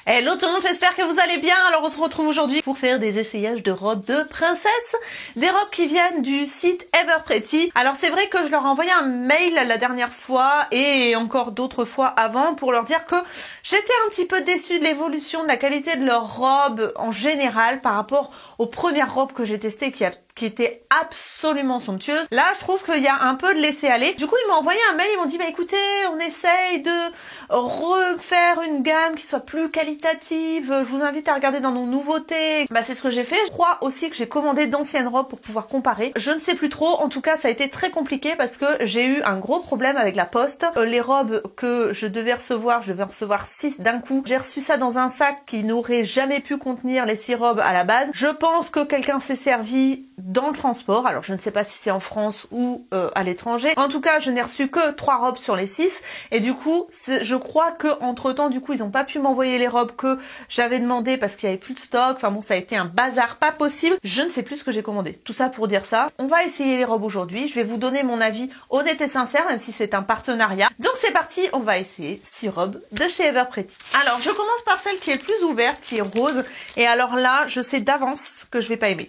Hello tout le monde, j'espère que vous allez bien. Alors on se retrouve aujourd'hui pour faire des essayages de robes de princesse. Des robes qui viennent du site Everpretty. Alors c'est vrai que je leur ai envoyé un mail la dernière fois et encore d'autres fois avant pour leur dire que j'étais un petit peu déçue de l'évolution de la qualité de leurs robes en général par rapport aux premières robes que j'ai testées qui étaient absolument somptueuses. Là je trouve qu'il y a un peu de laisser aller. Du coup ils m'ont envoyé un mail, ils m'ont dit bah écoutez, on essaye de refaire une gamme qui soit plus qualitative. Je vous invite à regarder dans nos nouveautés. Bah c'est ce que j'ai fait. Je crois aussi que j'ai commandé d'anciennes robes pour pouvoir comparer. Je ne sais plus trop. En tout cas, ça a été très compliqué parce que j'ai eu un gros problème avec la poste. Les robes que je devais recevoir 6 d'un coup. J'ai reçu ça dans un sac qui n'aurait jamais pu contenir les 6 robes à la base. Je pense que quelqu'un s'est servi dans le transport. Alors je ne sais pas si c'est en France ou à l'étranger. En tout cas, je n'ai reçu que 3 robes sur les 6. Et du coup, je crois que entre temps, du coup, ils n'ont pas pu m'envoyer les robes que j'avais demandé parce qu'il n'y avait plus de stock. Enfin bon, ça a été un bazar pas possible. Je ne sais plus ce que j'ai commandé. Tout ça pour dire ça. On va essayer les robes aujourd'hui. Je vais vous donner mon avis honnête et sincère, même si c'est un partenariat. Donc c'est parti, on va essayer 6 robes de chez Everpretty. Alors, je commence par celle qui est le plus ouverte, qui est rose. Et alors là, je sais d'avance que je vais pas aimer.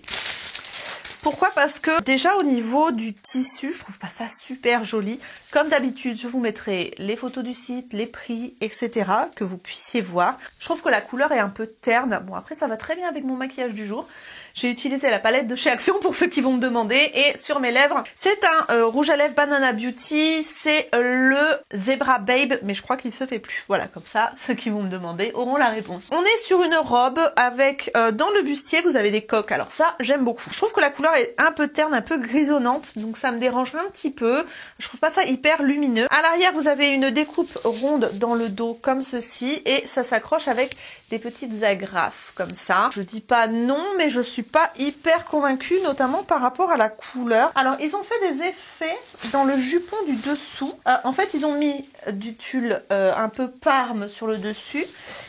Pourquoi? Parce que déjà au niveau du tissu, je trouve pas ça super joli. Comme d'habitude, je vous mettrai les photos du site, les prix, etc. que vous puissiez voir. Je trouve que la couleur est un peu terne. Bon, après ça va très bien avec mon maquillage du jour. J'ai utilisé la palette de chez Action pour ceux qui vont me demander. Et sur mes lèvres, c'est un rouge à lèvres Banana Beauty. C'est le Zebra Babe, mais je crois qu'il se fait plus. Voilà, comme ça, ceux qui vont me demander auront la réponse. On est sur une robe avec, dans le bustier, vous avez des coques. Alors ça, j'aime beaucoup. Je trouve que la couleur est un peu terne, un peu grisonnante. Donc ça me dérange un petit peu. Je trouve pas ça hyper lumineux. À l'arrière, vous avez une découpe ronde dans le dos comme ceci. Et ça s'accroche avec des petites agrafes comme ça. Je dis pas non, mais je suis pas hyper convaincue, notamment par rapport à la couleur. Alors ils ont fait des effets dans le jupon du dessous. En fait ils ont mis du tulle un peu parme sur le dessus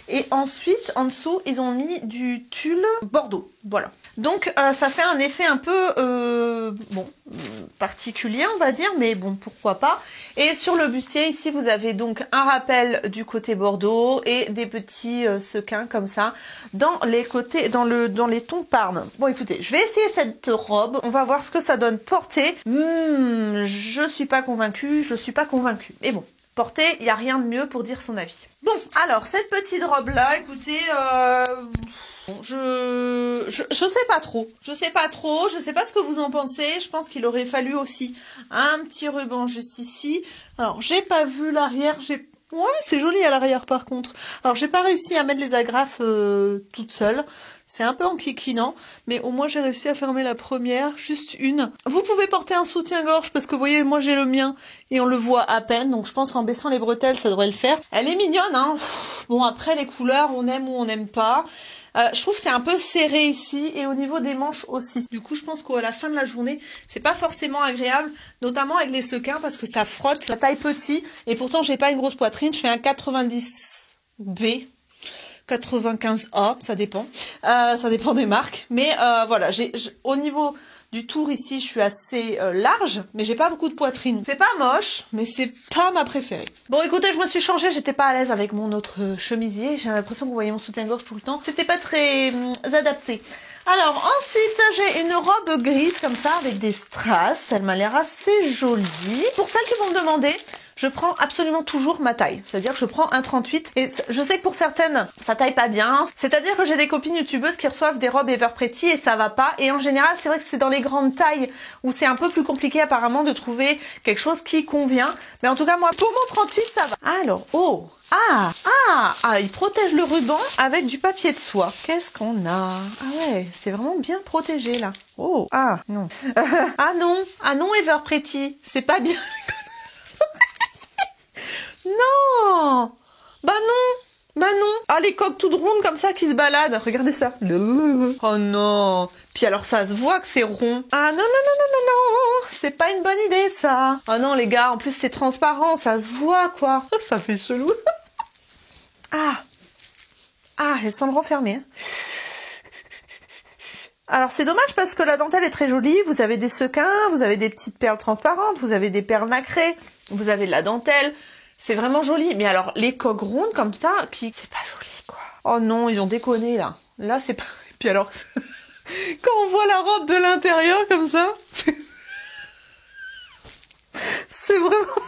et ensuite en dessous ils ont mis du tulle bordeaux. Voilà. Donc ça fait un effet un peu particulier on va dire, mais bon pourquoi pas. Et sur le bustier ici vous avez donc un rappel du côté bordeaux et des petits sequins comme ça dans les côtés, dans les tons parme. Bon écoutez, je vais essayer cette robe, on va voir ce que ça donne portée. Je suis pas convaincue, mais bon. Portée, il n'y a rien de mieux pour dire son avis. Bon, alors, cette petite robe-là, écoutez, je sais pas trop. Je sais pas ce que vous en pensez. Je pense qu'il aurait fallu aussi un petit ruban juste ici. Alors, j'ai pas vu l'arrière, ouais, c'est joli à l'arrière par contre. Alors, j'ai pas réussi à mettre les agrafes toute seule. C'est un peu enquiquinant, mais au moins j'ai réussi à fermer la première, juste une. Vous pouvez porter un soutien-gorge parce que vous voyez, moi j'ai le mien et on le voit à peine, donc je pense qu'en baissant les bretelles, ça devrait le faire. Elle est mignonne, hein. Bon, après les couleurs, on aime ou on n'aime pas. Je trouve que c'est un peu serré ici et au niveau des manches aussi. Du coup, je pense qu'à la fin de la journée, c'est pas forcément agréable, notamment avec les sequins parce que ça frotte. La taille petit et pourtant j'ai pas une grosse poitrine, je fais un 90B. 95A, ça dépend des marques, mais voilà, au niveau du tour ici, je suis assez large, mais j'ai pas beaucoup de poitrine. C'est pas moche, mais c'est pas ma préférée. Bon, écoutez, je me suis changée, j'étais pas à l'aise avec mon autre chemisier, j'ai l'impression que vous voyez mon soutien-gorge tout le temps. C'était pas très adapté. Alors ensuite j'ai une robe grise comme ça avec des strass, elle m'a l'air assez jolie. Pour celles qui vont me demander, je prends absolument toujours ma taille, c'est-à-dire que je prends un 38 et je sais que pour certaines ça taille pas bien, c'est-à-dire que j'ai des copines youtubeuses qui reçoivent des robes Everpretty et ça va pas, et en général c'est vrai que c'est dans les grandes tailles où c'est un peu plus compliqué apparemment de trouver quelque chose qui convient, mais en tout cas moi pour mon 38 ça va. Alors il protège le ruban avec du papier de soie. Qu'est-ce qu'on a? Ah ouais, c'est vraiment bien protégé là. Non. Ah non Everpretty, c'est pas bien. Non. Bah non. Ah, les coques toutes rondes comme ça qui se baladent. Regardez ça. Oh non. Puis alors ça se voit que c'est rond. Ah non. C'est pas une bonne idée ça. Oh non les gars, en plus c'est transparent, ça se voit quoi. Ça fait chelou. Elle semble renfermée. Alors c'est dommage parce que la dentelle est très jolie, vous avez des sequins, vous avez des petites perles transparentes, vous avez des perles nacrées, vous avez de la dentelle. C'est vraiment joli, mais alors les coques rondes comme ça, c'est pas joli quoi. Oh non, ils ont déconné là. Là c'est pas... Puis alors, quand on voit la robe de l'intérieur comme ça, c'est vraiment...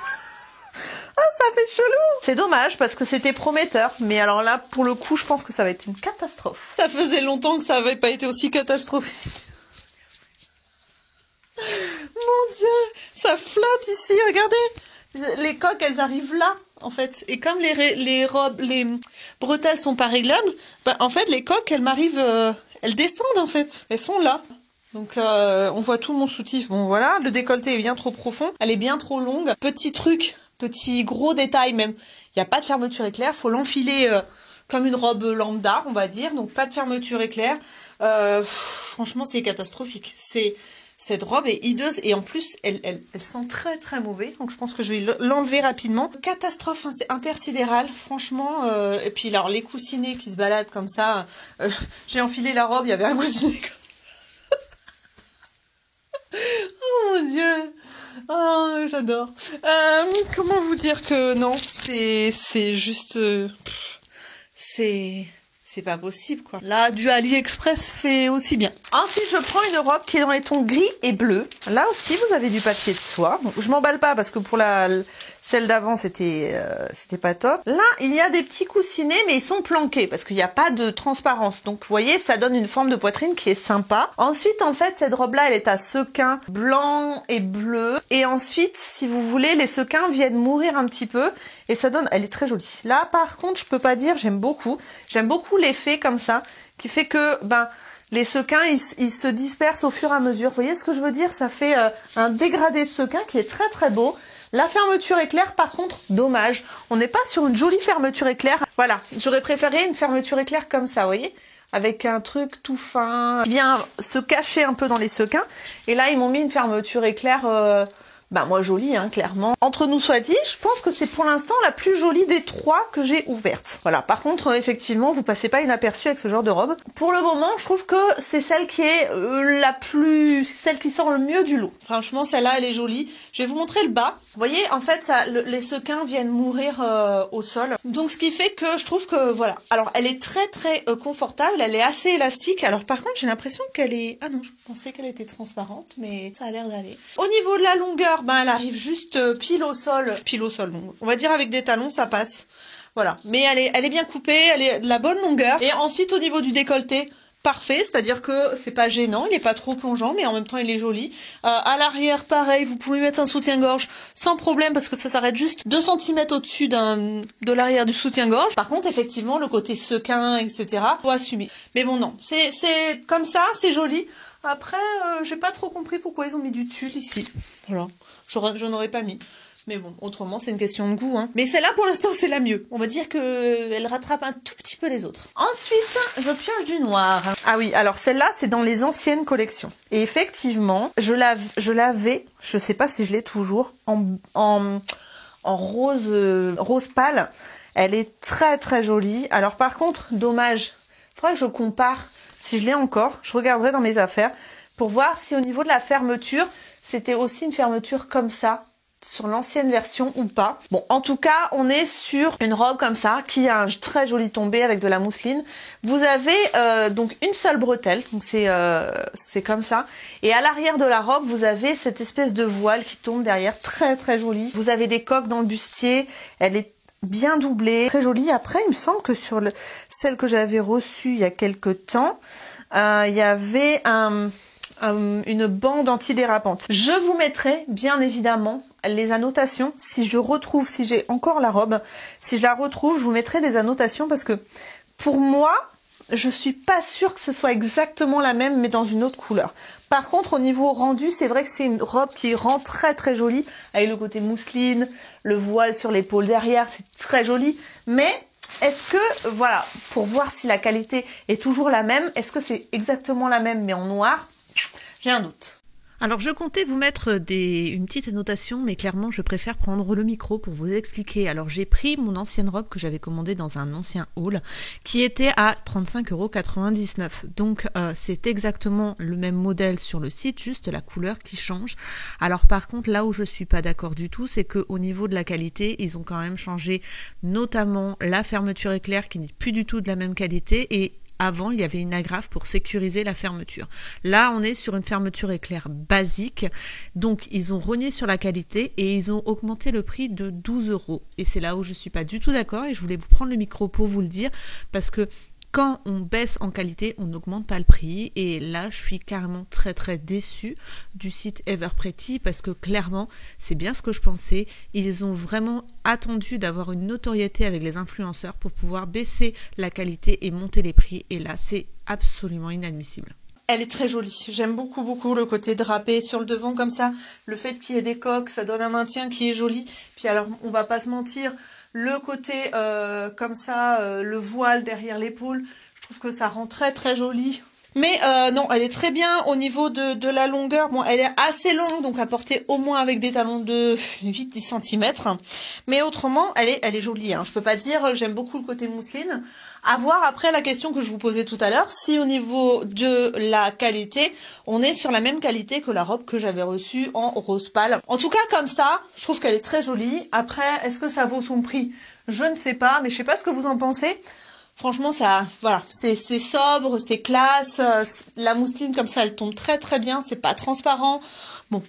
Ah, ça fait chelou. C'est dommage parce que c'était prometteur. Mais alors là, pour le coup, je pense que ça va être une catastrophe. Ça faisait longtemps que ça avait pas été aussi catastrophique. Mon Dieu, ça flotte ici, regardez. Les coques, elles arrivent là, en fait. Et comme les robes, les bretelles sont pas réglables, bah, en fait, les coques, elles m'arrivent, elles descendent, en fait. Elles sont là. Donc, on voit tout mon soutif. Bon, voilà, le décolleté est bien trop profond. Elle est bien trop longue. Petit truc, petit gros détail même. Il n'y a pas de fermeture éclair. Faut l'enfiler comme une robe lambda, on va dire. Donc, pas de fermeture éclair. Franchement, c'est catastrophique. Cette robe est hideuse et en plus, elle sent très très mauvais. Donc je pense que je vais l'enlever rapidement. Catastrophe intersidérale, franchement. Et puis alors les coussinets qui se baladent comme ça. J'ai enfilé la robe, il y avait un coussinet comme ça. Oh mon Dieu. Oh, j'adore. Comment vous dire que non, c'est juste... C'est pas possible, quoi. Là, du AliExpress fait aussi bien. Ensuite, je prends une robe qui est dans les tons gris et bleu. Là aussi, vous avez du papier de soie. Donc, je m'emballe pas parce que pour celle d'avant, c'était pas top. Là, il y a des petits coussinets, mais ils sont planqués parce qu'il n'y a pas de transparence. Donc, vous voyez, ça donne une forme de poitrine qui est sympa. Ensuite, en fait, cette robe-là, elle est à sequins blanc et bleu. Et ensuite, si vous voulez, les sequins viennent mourir un petit peu. Et ça donne... Elle est très jolie. Là, par contre, je peux pas dire, j'aime beaucoup. J'aime beaucoup l'effet comme ça, qui fait que, ben... les sequins, ils se dispersent au fur et à mesure. Vous voyez ce que je veux dire? Ça fait un dégradé de sequins qui est très très beau. La fermeture éclair, par contre, dommage. On n'est pas sur une jolie fermeture éclair. Voilà, j'aurais préféré une fermeture éclair comme ça, vous voyez? Avec un truc tout fin, qui vient se cacher un peu dans les sequins. Et là, ils m'ont mis une fermeture éclair... bah moi jolie, hein, clairement. Entre nous soit dit, je pense que c'est pour l'instant la plus jolie des trois que j'ai ouvertes. Voilà, par contre, effectivement, vous passez pas inaperçu avec ce genre de robe. Pour le moment, je trouve que c'est celle qui est celle qui sort le mieux du lot. Franchement, celle-là, elle est jolie. Je vais vous montrer le bas. Vous voyez, en fait, les sequins viennent mourir au sol. Donc, ce qui fait que je trouve que, voilà. Alors, elle est très, très confortable. Elle est assez élastique. Alors, par contre, j'ai l'impression qu'elle est... Ah non, je pensais qu'elle était transparente, mais ça a l'air d'aller. Au niveau de la longueur, ben, elle arrive juste pile au sol, donc on va dire avec des talons ça passe, voilà. Mais elle est bien coupée, elle est de la bonne longueur. Et ensuite au niveau du décolleté, parfait, c'est-à-dire que c'est pas gênant, il est pas trop plongeant, mais en même temps il est joli. À l'arrière, pareil, vous pouvez mettre un soutien-gorge sans problème parce que ça s'arrête juste 2 cm au-dessus de l'arrière du soutien-gorge. Par contre, effectivement, le côté sequin, etc., faut assumer. Mais bon, non, c'est comme ça, c'est joli. Après, j'ai pas trop compris pourquoi ils ont mis du tulle ici. Voilà, je n'aurais pas mis. Mais bon, autrement, c'est une question de goût, hein. Mais celle-là, pour l'instant, c'est la mieux. On va dire qu'elle rattrape un tout petit peu les autres. Ensuite, je pioche du noir. Ah oui, alors celle-là, c'est dans les anciennes collections. Et effectivement, je l'avais, je sais pas si je l'ai toujours, en rose pâle. Elle est très très jolie. Alors par contre, dommage, faudrait que je compare. Si je l'ai encore, je regarderai dans mes affaires pour voir si au niveau de la fermeture, c'était aussi une fermeture comme ça sur l'ancienne version ou pas. Bon, en tout cas, on est sur une robe comme ça qui a un très joli tombé avec de la mousseline. Vous avez donc une seule bretelle, donc c'est comme ça. Et à l'arrière de la robe, vous avez cette espèce de voile qui tombe derrière, très très jolie. Vous avez des coques dans le bustier, elle est bien doublée, très jolie. Après, il me semble que sur celle que j'avais reçue il y a quelques temps, il y avait une bande antidérapante. Je vous mettrai bien évidemment les annotations si j'ai encore la robe, si je la retrouve, je vous mettrai des annotations parce que pour moi, je suis pas sûre que ce soit exactement la même mais dans une autre couleur. Par contre, au niveau rendu, c'est vrai que c'est une robe qui rend très très jolie avec le côté mousseline, le voile sur l'épaule derrière, c'est très joli. Mais est-ce que, voilà, pour voir si la qualité est toujours la même, est-ce que c'est exactement la même mais en noir? J'ai un doute. Alors je comptais vous mettre une petite annotation, mais clairement je préfère prendre le micro pour vous expliquer. Alors j'ai pris mon ancienne robe que j'avais commandée dans un ancien haul qui était à 35,99 €. Donc c'est exactement le même modèle sur le site, juste la couleur qui change. Alors par contre là où je suis pas d'accord du tout, c'est qu'au niveau de la qualité, ils ont quand même changé notamment la fermeture éclair qui n'est plus du tout de la même qualité, et avant, il y avait une agrafe pour sécuriser la fermeture. Là, on est sur une fermeture éclair basique. Donc, ils ont rogné sur la qualité et ils ont augmenté le prix de 12 €. Et c'est là où je suis pas du tout d'accord et je voulais vous prendre le micro pour vous le dire parce que quand on baisse en qualité, on n'augmente pas le prix. Et là, je suis carrément très très déçue du site Everpretty parce que clairement, c'est bien ce que je pensais. Ils ont vraiment attendu d'avoir une notoriété avec les influenceurs pour pouvoir baisser la qualité et monter les prix. Et là, c'est absolument inadmissible. Elle est très jolie. J'aime beaucoup beaucoup le côté drapé sur le devant comme ça. Le fait qu'il y ait des coques, ça donne un maintien qui est joli. Puis alors, on va pas se mentir, le côté comme ça, le voile derrière l'épaule, je trouve que ça rend très très joli. Mais non, elle est très bien au niveau de la longueur. Bon, elle est assez longue, donc à porter au moins avec des talons de 8-10 cm. Mais autrement, elle est jolie. Hein. Je peux pas dire, j'aime beaucoup le côté mousseline. À voir après la question que je vous posais tout à l'heure, si au niveau de la qualité, on est sur la même qualité que la robe que j'avais reçue en rose pâle. En tout cas, comme ça, je trouve qu'elle est très jolie. Après, est-ce que ça vaut son prix? Je ne sais pas, mais je sais pas ce que vous en pensez. Franchement, ça, voilà, c'est sobre, c'est classe. La mousseline comme ça, elle tombe très très bien. C'est pas transparent. Bon,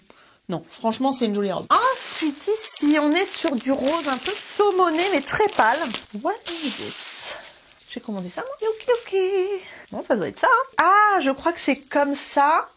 non, franchement, c'est une jolie robe. Ensuite, ici, on est sur du rose un peu saumonné, mais très pâle. What is this? J'ai commandé ça, moi. Ok. Bon, ça doit être ça. Hein. Ah, je crois que c'est comme ça.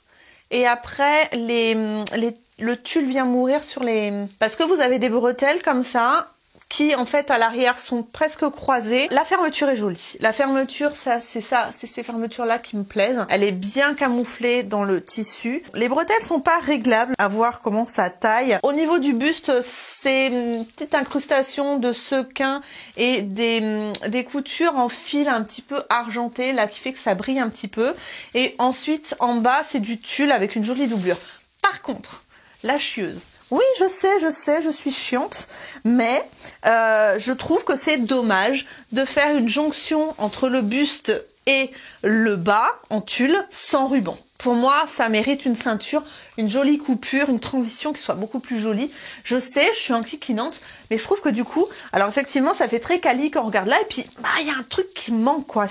Et après, le tulle vient mourir sur les... Parce que vous avez des bretelles comme ça, qui en fait à l'arrière sont presque croisées. La fermeture est jolie. La fermeture, c'est ces fermetures-là qui me plaisent. Elle est bien camouflée dans le tissu. Les bretelles sont pas réglables, à voir comment ça taille. Au niveau du buste, c'est une petite incrustation de sequins et des coutures en fil un petit peu argenté, là, qui fait que ça brille un petit peu. Et ensuite, en bas, c'est du tulle avec une jolie doublure. Par contre, la chieuse. Oui, je sais, je suis chiante, mais je trouve que c'est dommage de faire une jonction entre le buste et le bas en tulle sans ruban. Pour moi, ça mérite une ceinture, une jolie coupure, une transition qui soit beaucoup plus jolie. Je sais, je suis enquiquinante, mais je trouve que du coup, alors effectivement, ça fait très quali quand on regarde là, et puis il y a un truc qui manque, quoi.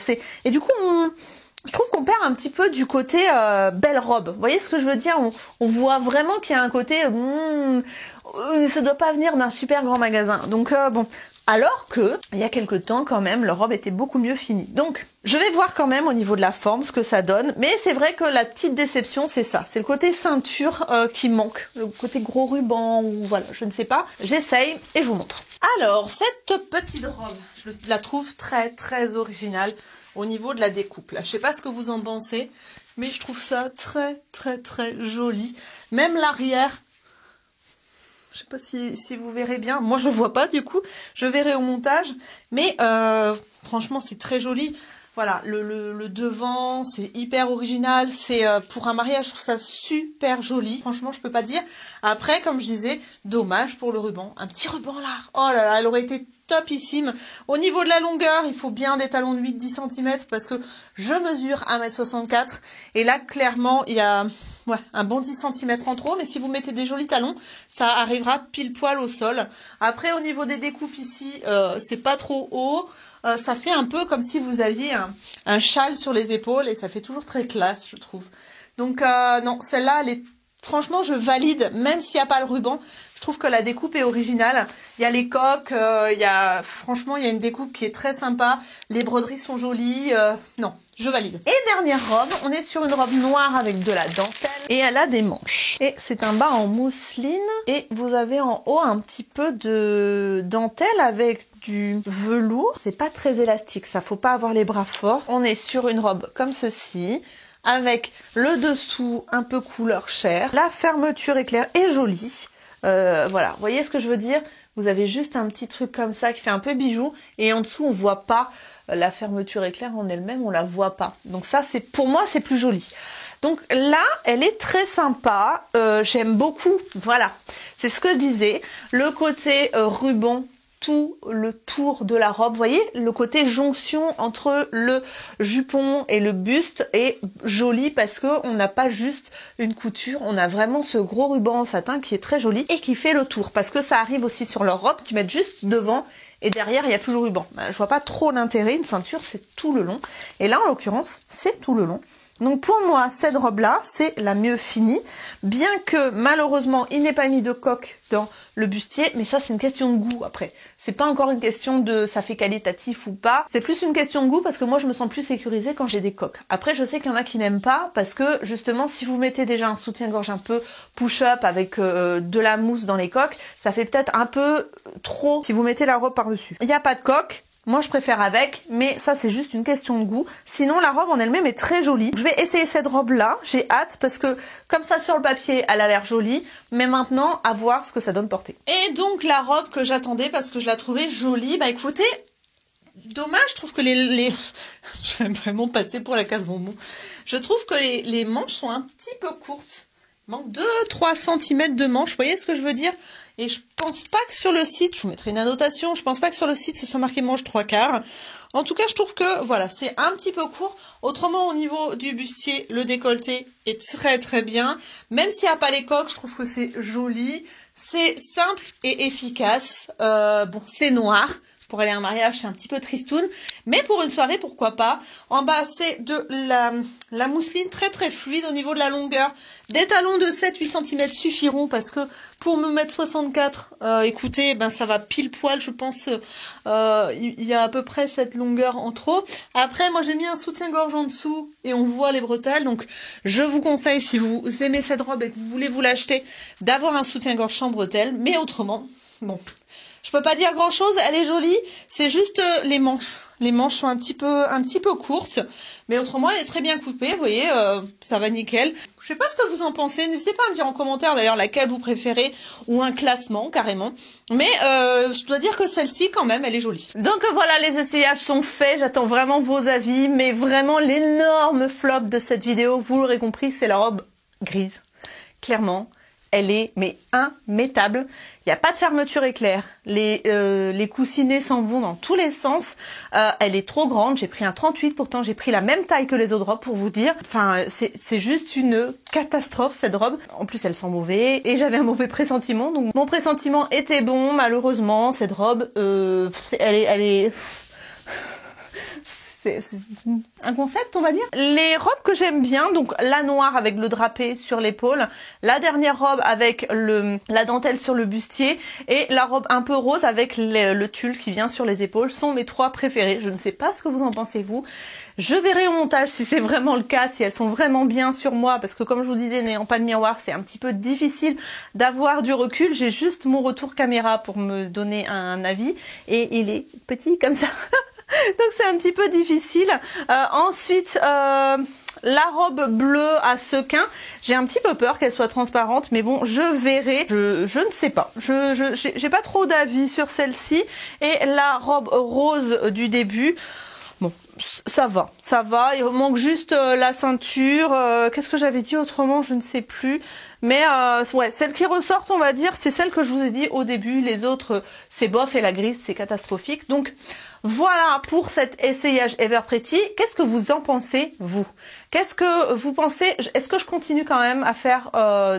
Et du coup, je trouve qu'on perd un petit peu du côté belle robe. Vous voyez ce que je veux dire? On voit vraiment qu'il y a un côté... ça doit pas venir d'un super grand magasin. Donc bon... Alors que, il y a quelques temps quand même, leur robe était beaucoup mieux finie. Donc, je vais voir quand même au niveau de la forme ce que ça donne. Mais c'est vrai que la petite déception, c'est ça. C'est le côté ceinture qui manque. Le côté gros ruban ou voilà, je ne sais pas. J'essaye et je vous montre. Alors, cette petite robe, je la trouve très très originale au niveau de la découpe. Là, je sais pas ce que vous en pensez, mais je trouve ça très très très joli. Même l'arrière... Je sais pas si vous verrez bien. Moi, je vois pas du coup. Je verrai au montage. Mais franchement, c'est très joli. Voilà, le devant, c'est hyper original. C'est pour un mariage, je trouve ça super joli. Franchement, je peux pas dire. Après, comme je disais, dommage pour le ruban. Un petit ruban là. Oh là là, elle aurait été topissime. Au niveau de la longueur, il faut bien des talons de 8-10 cm parce que je mesure 1,64 m. Et là, clairement, il y a... Ouais, un bon 10 cm en trop, mais si vous mettez des jolis talons, ça arrivera pile poil au sol. Après, au niveau des découpes ici, c'est pas trop haut. Ça fait un peu comme si vous aviez un châle sur les épaules et ça fait toujours très classe, je trouve. Donc, non, celle-là, elle est... Franchement, je valide, même s'il n'y a pas le ruban. Je trouve que la découpe est originale. Il y a les coques, franchement, il y a une découpe qui est très sympa. Les broderies sont jolies. Non, je valide. Et dernière robe, on est sur une robe noire avec de la dentelle. Et elle a des manches. Et c'est un bas en mousseline. Et vous avez en haut un petit peu de dentelle avec du velours. C'est pas très élastique, ça. Faut pas avoir les bras forts. On est sur une robe comme ceci, avec le dessous un peu couleur chair. La fermeture éclair est jolie. Voilà, vous voyez ce que je veux dire? Vous avez juste un petit truc comme ça qui fait un peu bijou et en dessous on voit pas la fermeture éclair en elle-même, on la voit pas. Donc ça, c'est pour moi, c'est plus joli. Donc là, elle est très sympa, j'aime beaucoup, voilà, c'est ce que je disais, le côté ruban, tout le tour de la robe, vous voyez, le côté jonction entre le jupon et le buste est joli parce que on n'a pas juste une couture, on a vraiment ce gros ruban en satin qui est très joli et qui fait le tour, parce que ça arrive aussi sur leur robe qui mettent juste devant et derrière il n'y a plus le ruban. Je vois pas trop l'intérêt, une ceinture c'est tout le long, et là en l'occurrence c'est tout le long. Donc pour moi, cette robe-là, c'est la mieux finie, bien que malheureusement, il n'est pas mis de coque dans le bustier, mais ça c'est une question de goût après. C'est pas encore une question de ça fait qualitatif ou pas, c'est plus une question de goût parce que moi je me sens plus sécurisée quand j'ai des coques. Après je sais qu'il y en a qui n'aiment pas parce que justement si vous mettez déjà un soutien-gorge un peu push-up avec de la mousse dans les coques, ça fait peut-être un peu trop si vous mettez la robe par-dessus. Il n'y a pas de coque. Moi, je préfère avec, mais ça, c'est juste une question de goût. Sinon, la robe en elle-même est très jolie. Je vais essayer cette robe-là. J'ai hâte parce que, comme ça, sur le papier, elle a l'air jolie. Mais maintenant, à voir ce que ça donne porter. Et donc, la robe que j'attendais parce que je la trouvais jolie, bah écoutez, dommage, je trouve que je vais vraiment passer pour la casse bonbon. Je trouve que les manches sont un petit peu courtes. Il manque 2-3 cm de manches, vous voyez ce que je veux dire? Et je pense pas que sur le site, je vous mettrai une annotation, je pense pas que sur le site ce soit marqué manche 3/4. En tout cas, je trouve que voilà, c'est un petit peu court. Autrement, au niveau du bustier, le décolleté est très très bien. Même s'il n'y a pas les coques, je trouve que c'est joli. C'est simple et efficace. Bon, c'est noir. Pour aller à un mariage, c'est un petit peu tristoun, mais pour une soirée, pourquoi pas. En bas, c'est de la mousseline très très fluide au niveau de la longueur. Des talons de 7-8 cm suffiront parce que pour me mettre 64, écoutez, ben ça va pile poil, je pense. Il y a à peu près cette longueur en trop. Après, moi j'ai mis un soutien-gorge en dessous et on voit les bretelles. Donc, je vous conseille, si vous aimez cette robe et que vous voulez vous l'acheter, d'avoir un soutien-gorge sans bretelles. Mais autrement, bon... Je peux pas dire grand chose, elle est jolie, c'est juste les manches. Les manches sont un petit peu courtes, mais autrement elle est très bien coupée, vous voyez, ça va nickel. Je sais pas ce que vous en pensez, n'hésitez pas à me dire en commentaire d'ailleurs laquelle vous préférez, ou un classement carrément. Mais je dois dire que celle-ci quand même, elle est jolie. Donc voilà, les essayages sont faits, j'attends vraiment vos avis, mais vraiment l'énorme flop de cette vidéo, vous l'aurez compris, c'est la robe grise, clairement. Elle est mais immétable. Il n'y a pas de fermeture éclair. Les coussinets s'en vont dans tous les sens. Elle est trop grande. J'ai pris un 38. Pourtant, j'ai pris la même taille que les autres robes pour vous dire. Enfin, c'est juste une catastrophe cette robe. En plus, elle sent mauvais. Et j'avais un mauvais pressentiment. Donc, mon pressentiment était bon. Malheureusement, cette robe, elle est c'est un concept, on va dire. Les robes que j'aime bien, donc la noire avec le drapé sur l'épaule, la dernière robe avec la dentelle sur le bustier et la robe un peu rose avec le tulle qui vient sur les épaules sont mes trois préférées. Je ne sais pas ce que vous en pensez vous. Je verrai au montage si c'est vraiment le cas, si elles sont vraiment bien sur moi, parce que comme je vous disais, n'ayant pas de miroir, c'est un petit peu difficile d'avoir du recul. J'ai juste mon retour caméra pour me donner un avis et il est petit comme ça. Donc c'est un petit peu difficile. Ensuite, la robe bleue à sequins, j'ai un petit peu peur qu'elle soit transparente, mais bon, je verrai. Je ne sais pas. J'ai pas trop d'avis sur celle-ci. Et la robe rose du début, bon, ça va. Il manque juste la ceinture. Qu'est-ce que j'avais dit autrement? Je ne sais plus. Mais ouais, celle qui ressortent, on va dire, c'est celle que je vous ai dit au début. Les autres, c'est bof et la grise, c'est catastrophique. Donc voilà pour cet essayage Ever Pretty. Qu'est-ce que vous en pensez, vous? Qu'est-ce que vous pensez? Est-ce que je continue quand même à faire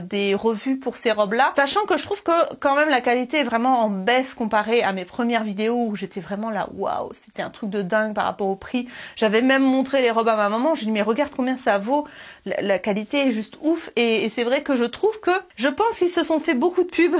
des revues pour ces robes-là? Sachant que je trouve que quand même la qualité est vraiment en baisse comparée à mes premières vidéos où j'étais vraiment là, waouh, c'était un truc de dingue par rapport au prix. J'avais même montré les robes à ma maman. J'ai dit mais regarde combien ça vaut. La qualité est juste ouf. Et c'est vrai que je trouve que je pense qu'ils se sont fait beaucoup de pubs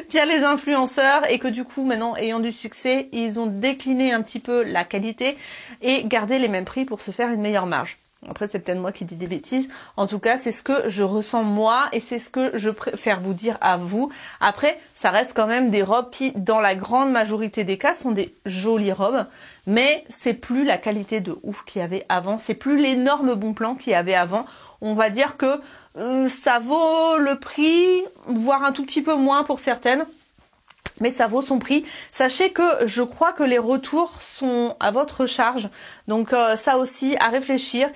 via les influenceurs et que du coup maintenant ayant du succès ils ont décliné un petit peu la qualité et gardé les mêmes prix pour se faire une meilleure marge. Après c'est peut-être moi qui dis des bêtises, en tout cas c'est ce que je ressens moi et c'est ce que je préfère vous dire à vous. Après ça reste quand même des robes qui dans la grande majorité des cas sont des jolies robes, mais c'est plus la qualité de ouf qu'il y avait avant, c'est plus l'énorme bon plan qu'il y avait avant. On va dire que ça vaut le prix, voire un tout petit peu moins pour certaines. mais ça vaut son prix. Sachez que je crois que les retours sont à votre charge, donc ça aussi à réfléchir.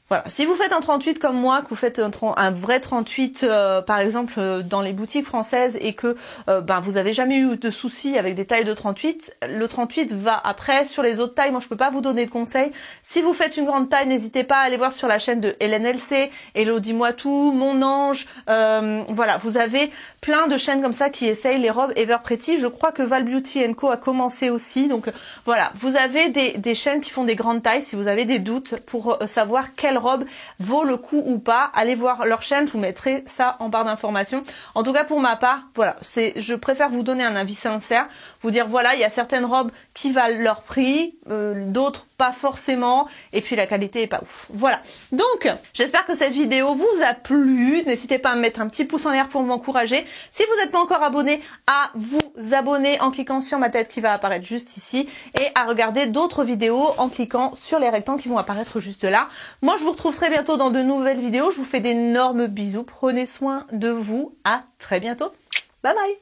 Voilà, si vous faites un 38 comme moi, que vous faites un vrai 38 par exemple dans les boutiques françaises et que vous avez jamais eu de soucis avec des tailles de 38, le 38 va après sur les autres tailles. Moi je peux pas vous donner de conseils. Si vous faites une grande taille, n'hésitez pas à aller voir sur la chaîne de Hélène LC, Hello Dis-moi tout, Mon Ange, voilà, vous avez plein de chaînes comme ça qui essayent les robes Ever Pretty. Je crois que Val Beauty Co a commencé aussi, donc voilà, vous avez des chaînes qui font des grandes tailles. Si vous avez des doutes pour savoir quelle robe vaut le coup ou pas, allez voir leur chaîne, je vous mettrai ça en barre d'informations. En tout cas pour ma part, voilà, je préfère vous donner un avis sincère, vous dire voilà, il y a certaines robes qui valent leur prix, d'autres pas forcément, et puis la qualité est pas ouf. Voilà, donc j'espère que cette vidéo vous a plu, n'hésitez pas à me mettre un petit pouce en l'air pour m'encourager. Si vous n'êtes pas encore abonné, à vous abonner en cliquant sur ma tête qui va apparaître juste ici, et à regarder d'autres vidéos en cliquant sur les rectangles qui vont apparaître juste là. Moi je vous retrouve très bientôt dans de nouvelles vidéos, je vous fais d'énormes bisous, prenez soin de vous, à très bientôt, bye bye.